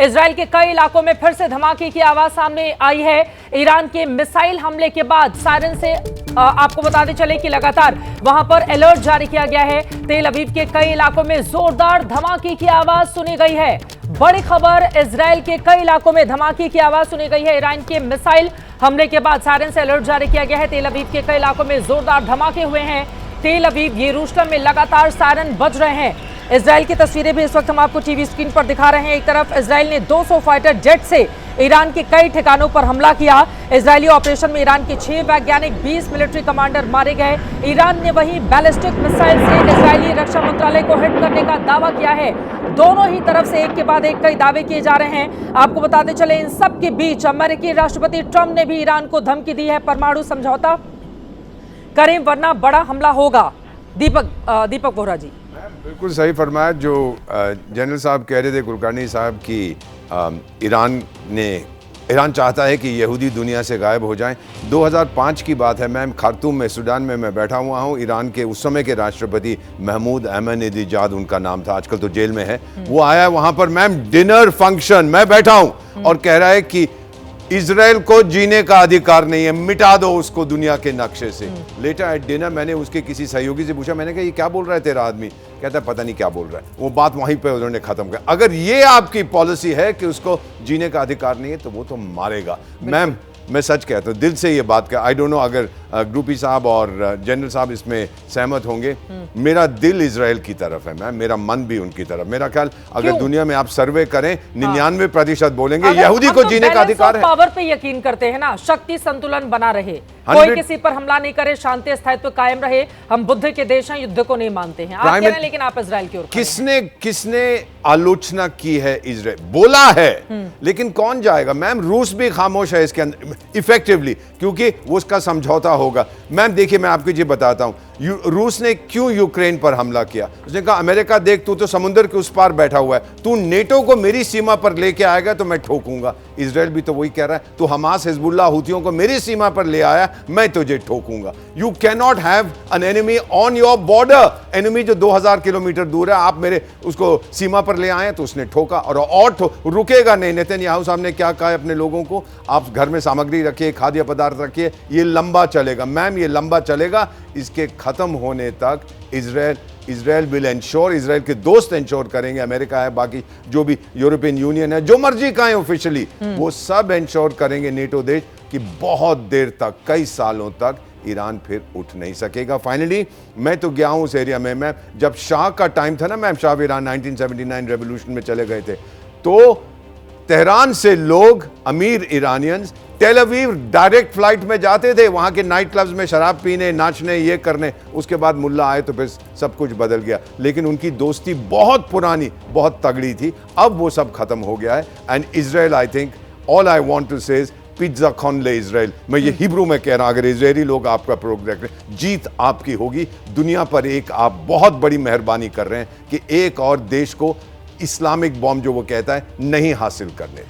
Israel के कई इलाकों में फिर से धमाके की आवाज सामने आई है। ईरान के मिसाइल हमले के बाद सायरन से आपको बताते चले कि लगातार वहां पर अलर्ट जारी किया गया है। तेल अवीव के कई इलाकों में जोरदार धमाके की आवाज सुनी गई है। बड़ी खबर, इजराइल के कई इलाकों में धमाके की आवाज सुनी गई है। ईरान के मिसाइल हमले के बाद सायरन से अलर्ट जारी किया गया है। तेल अवीव के कई इलाकों में जोरदार धमाके हुए हैं। तेल अवीव, यरूशलेम में लगातार सायरन बज रहे हैं। इजराइल की तस्वीरें भी इस वक्त हम आपको टीवी स्क्रीन पर दिखा रहे हैं। एक तरफ इजराइल ने 200 फाइटर जेट से ईरान के कई ठिकानों पर हमला किया। इजरायली ऑपरेशन में ईरान के 6 वैज्ञानिक, 20 मिलिट्री कमांडर मारे गए। ईरान ने वहीं बैलिस्टिक मिसाइल से इजरायली रक्षा मंत्रालय को हिट करने का दावा किया है। दोनों ही तरफ से एक के बाद एक कई दावे किए जा रहे हैं। आपको बताते चले, इन सब के बीच अमेरिकी राष्ट्रपति ट्रंप ने भी ईरान को धमकी दी है, परमाणु समझौता करें वरना बड़ा हमला होगा। दीपक बोहरा जी, बिल्कुल सही फरमाया जो जनरल साहब कह रहे थे, कुलकर्णी साहब की ईरान चाहता है कि यहूदी दुनिया से गायब हो जाएं। 2005 की बात है, मैं खार्तूम में, सूडान में मैं बैठा हुआ हूं। ईरान के उस समय के राष्ट्रपति महमूद अहमदीनेजाद उनका नाम था, आजकल तो जेल में है। वो आया वहां पर, मैम डिनर फंक्शन, मैं बैठा हूं और कह रहा है कि इजराइल को जीने का अधिकार नहीं है, मिटा दो उसको दुनिया के नक्शे से। लेटर एट डिनर मैंने उसके किसी सहयोगी से पूछा, मैंने कहा ये क्या बोल रहा है तेरा आदमी? कहता है पता नहीं क्या बोल रहा है। वो बात वहीं पे उन्होंने खत्म कर। अगर ये आपकी पॉलिसी है कि उसको जीने का अधिकार नहीं है तो वो तो मारेगा। मैम मैं सच कहता हूँ, दिल से ये बात कह, आई डोंट नो अगर ग्रुपी साहब और जनरल साहब इसमें सहमत होंगे। मेरा दिल इजराइल की तरफ है मैम, मेरा मन भी उनकी तरफ। मेरा ख्याल अगर दुनिया में आप सर्वे करें 99% बोलेंगे यहूदी को जीने का अधिकार है। पावर पे यकीन करते हैं ना, शक्ति संतुलन बना रहे, कोई किसी पर हमला नहीं करे, शांति स्थायित्व कायम रहे। हम बुद्ध के देश हैं, युद्ध को नहीं मानते हैं। आप कह रहे हैं लेकिन आप इजराइल की ओर। किसने आलोचना की है? इजराइल बोला है, लेकिन कौन जाएगा? मैम रूस भी खामोश है इसके अंदर इफेक्टिवली, क्योंकि वो उसका समझौता होगा। मैम देखिए, मैं आपको ये बताता हूं, रूस ने क्यों यूक्रेन पर हमला किया। उसने कहा अमेरिका देख, तू तो समुद्र के उस पार बैठा हुआ है, तू नेटो को मेरी सीमा पर लेके आएगा तो मैं ठोकूंगा। इजराइल भी तो वही कह रहा है, तू हमास, हिजबुल्लाह, हुतियों को मेरी सीमा पर ले आया, मैं तुझे ठोकूंगा। You can not have an enemy on your border. Enemy जो 2000 किलोमीटर दूर है, आप मेरे उसको सीमा पर ले आए तो उसने ठोका और रुकेगा नहीं। नेतन्याहू साहब ने क्या कहा है अपने लोगों को? आप घर में सामग्री रखिए, खाद्य पदार्थ रखिए, ये लंबा चलेगा। मैम ये लंबा चलेगा, इसके खत्म होने तक इजराइल विल एंश्योर, इजराइल के दोस्त एंश्योर करेंगे, अमेरिका है, बाकी जो भी यूरोपियन यूनियन है, जो मर्जी का है ऑफिशियली, वो सब एंश्योर करेंगे, नेटो देश, कि बहुत देर तक, कई सालों तक ईरान फिर उठ नहीं सकेगा। फाइनली मैं तो गया हूं उस एरिया में। मैं जब शाह का टाइम था ना मैम, शाह ईरान 1979 रेवोल्यूशन में चले गए थे, तो तेहरान से लोग, अमीर Iranians, Tel Aviv direct flight में जाते थे, वहां के नाइट क्लब्स में शराब पीने, नाचने, ये करने। उसके बाद मुल्ला आए तो फिर सब कुछ बदल गया, लेकिन उनकी दोस्ती बहुत पुरानी, बहुत तगड़ी थी। अब वो सब खत्म हो गया है। And Israel, I think all I want to say is पिज्जा खॉन ले इजराइल। मैं ये हिब्रू में कह रहा हूं, अगर इजरायली लोग आपका प्रोग्रेस, जीत आपकी होगी। दुनिया पर एक आप बहुत बड़ी मेहरबानी कर रहे हैं कि एक और देश को इस्लामिक बॉम्ब जो वो कहता है नहीं हासिल करने।